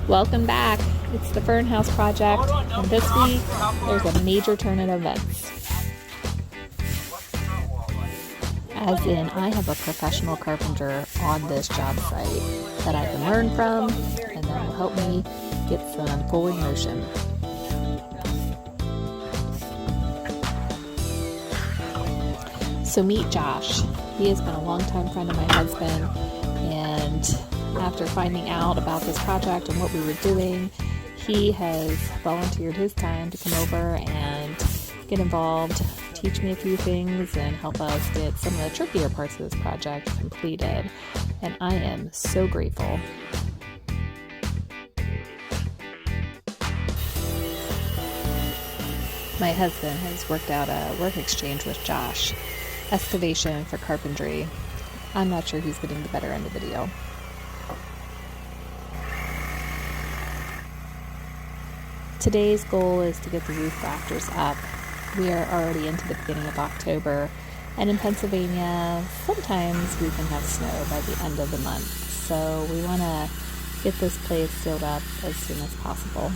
Welcome back. It's the Fern House project, and this week there's a major turn of events. As in, I have a professional carpenter on this job site that I can learn from and that will help me get some forward motion. So meet Josh. He has been a longtime friend of my husband, and after finding out about this project and what we were doing, he has volunteered his time to come over and get involved, teach me a few things, and help us get some of the trickier parts of this project completed. And I am so grateful. My husband has worked out a work exchange with Josh. Excavation for carpentry. I'm not sure who's getting the better end of the deal. Today's goal is to get the roof rafters up. We are already into the beginning of October, and in Pennsylvania, sometimes we can have snow by the end of the month. So we want to get this place sealed up as soon as possible.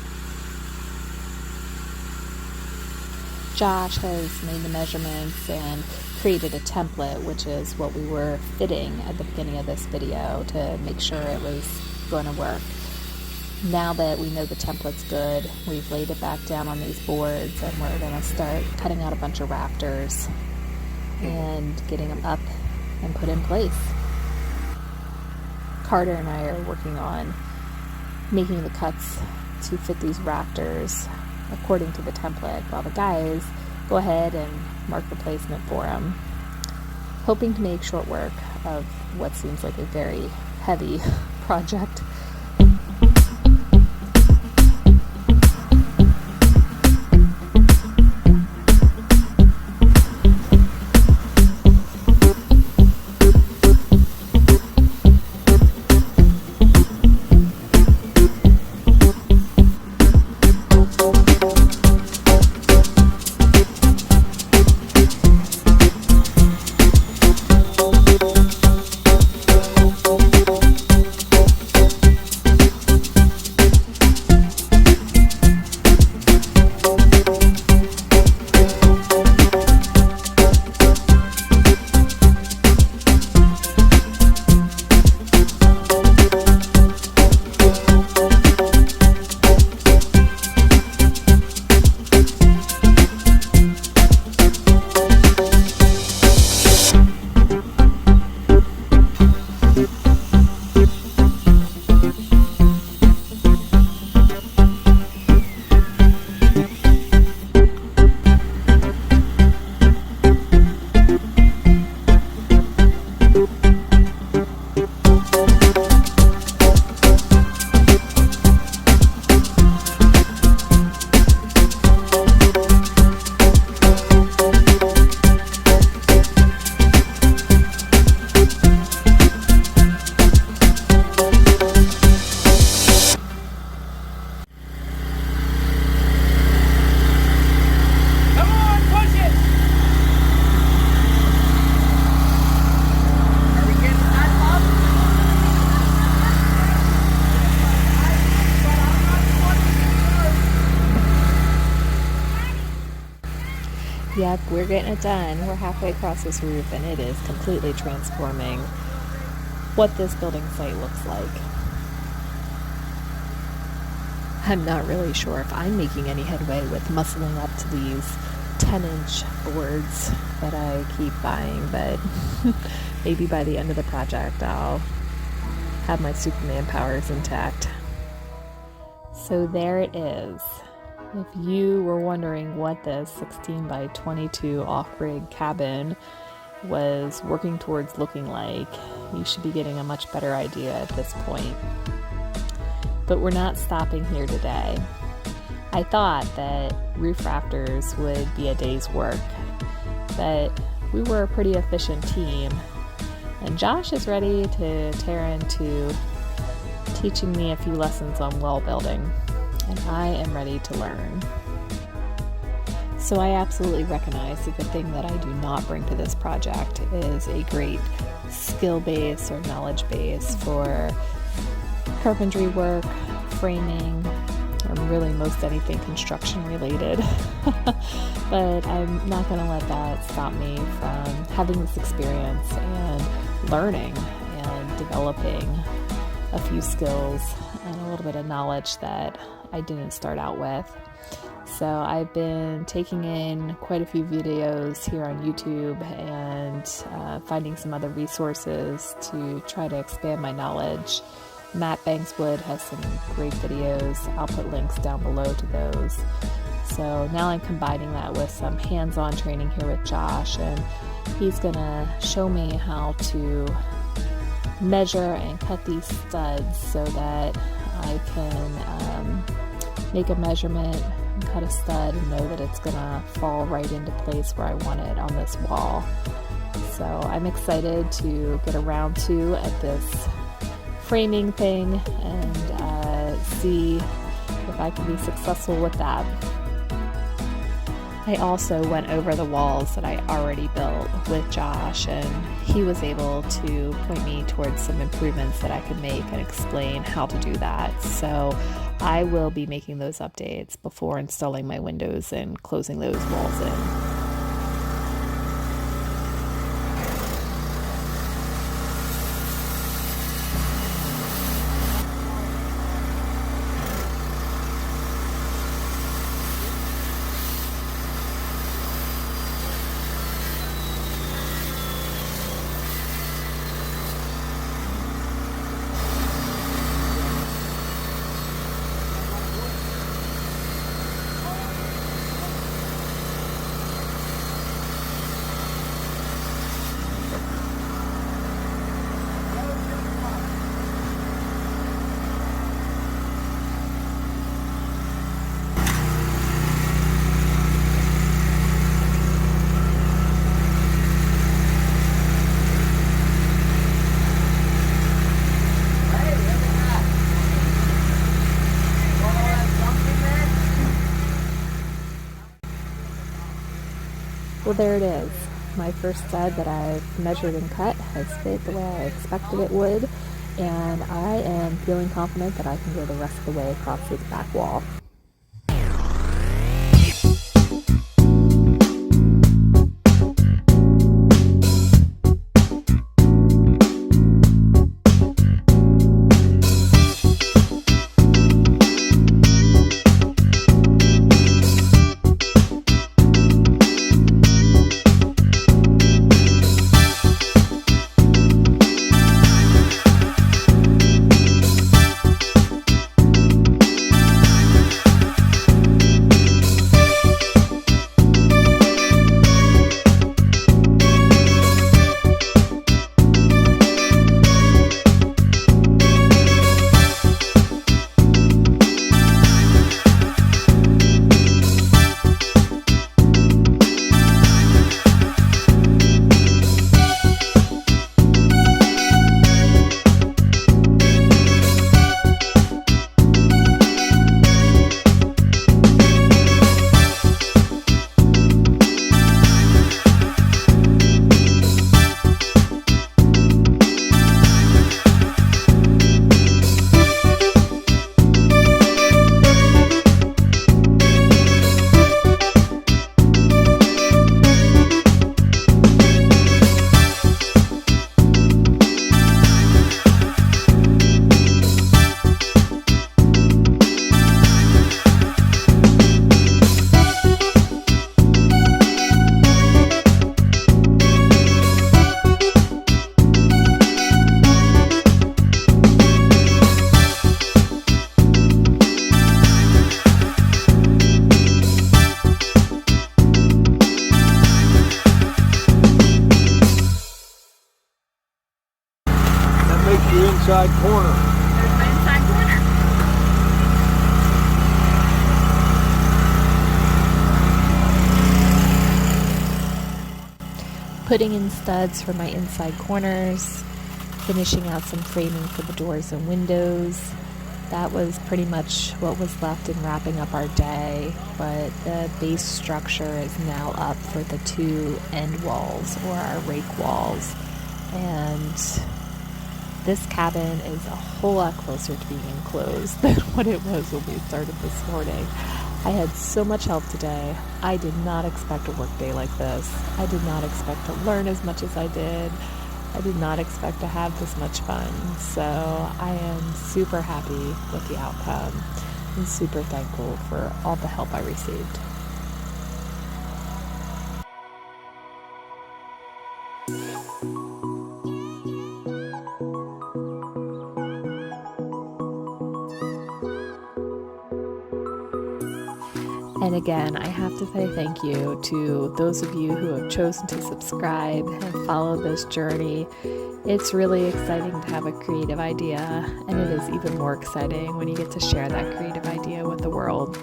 Josh has made the measurements and created a template, which is what we were fitting at the beginning of this video to make sure it was going to work. Now that we know the template's good, we've laid it back down on these boards, and we're going to start cutting out a bunch of rafters and getting them up and put in place. Carter and I are working on making the cuts to fit these rafters according to the template, while the guys go ahead and mark the placement for them, hoping to make short work of what seems like a very heavy project. Yep, we're getting it done. We're halfway across this roof, and it is completely transforming what this building site looks like. I'm not really sure if I'm making any headway with muscling up to these 10-inch boards that I keep buying, but maybe by the end of the project I'll have my Superman powers intact. So there it is. If you were wondering what this 16 by 22 off-grid cabin was working towards looking like, you should be getting a much better idea at this point. But we're not stopping here today. I thought that roof rafters would be a day's work, but we were a pretty efficient team, and Josh is ready to tear into teaching me a few lessons on wall building. And I am ready to learn. So I absolutely recognize that the thing that I do not bring to this project is a great skill base or knowledge base for carpentry work, framing, or really most anything construction related. But I'm not going to let that stop me from having this experience and learning and developing a few skills and a little bit of knowledge that I didn't start out with. So I've been taking in quite a few videos here on YouTube and finding some other resources to try to expand my knowledge. Matt Bankswood has some great videos. I'll put links down below to those. So now I'm combining that with some hands-on training here with Josh, and he's gonna show me how to measure and cut these studs so that I can make a measurement, cut a stud, and know that it's gonna fall right into place where I want it on this wall. So I'm excited to get a round 2 at this framing thing and see if I can be successful with that. I also went over the walls that I already built with Josh, and he was able to point me towards some improvements that I could make and explain how to do that. So I will be making those updates before installing my windows and closing those walls in. Well, there it is. My first stud that I've measured and cut has fit the way I expected it would, and I am feeling confident that I can go the rest of the way across this back wall. Inside corner. There's my inside corner. Putting in studs for my inside corners, finishing out some framing for the doors and windows. That was pretty much what was left in wrapping up our day, but the base structure is now up for the 2 end walls, or our rake walls, and This cabin is a whole lot closer to being enclosed than what it was when we started this morning. I had so much help today. I did not expect a work day like this. I did not expect to learn as much as I did. I did not expect to have this much fun. So I am super happy with the outcome and super thankful for all the help I received. And again, I have to say thank you to those of you who have chosen to subscribe and follow this journey. It's really exciting to have a creative idea, and it is even more exciting when you get to share that creative idea with the world.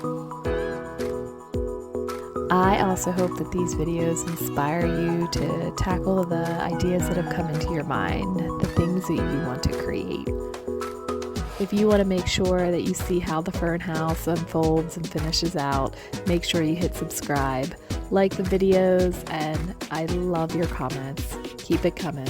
I also hope that these videos inspire you to tackle the ideas that have come into your mind, the things that you want to create. If you want to make sure that you see how the fern house unfolds and finishes out, make sure you hit subscribe, like the videos, and I love your comments. Keep it coming.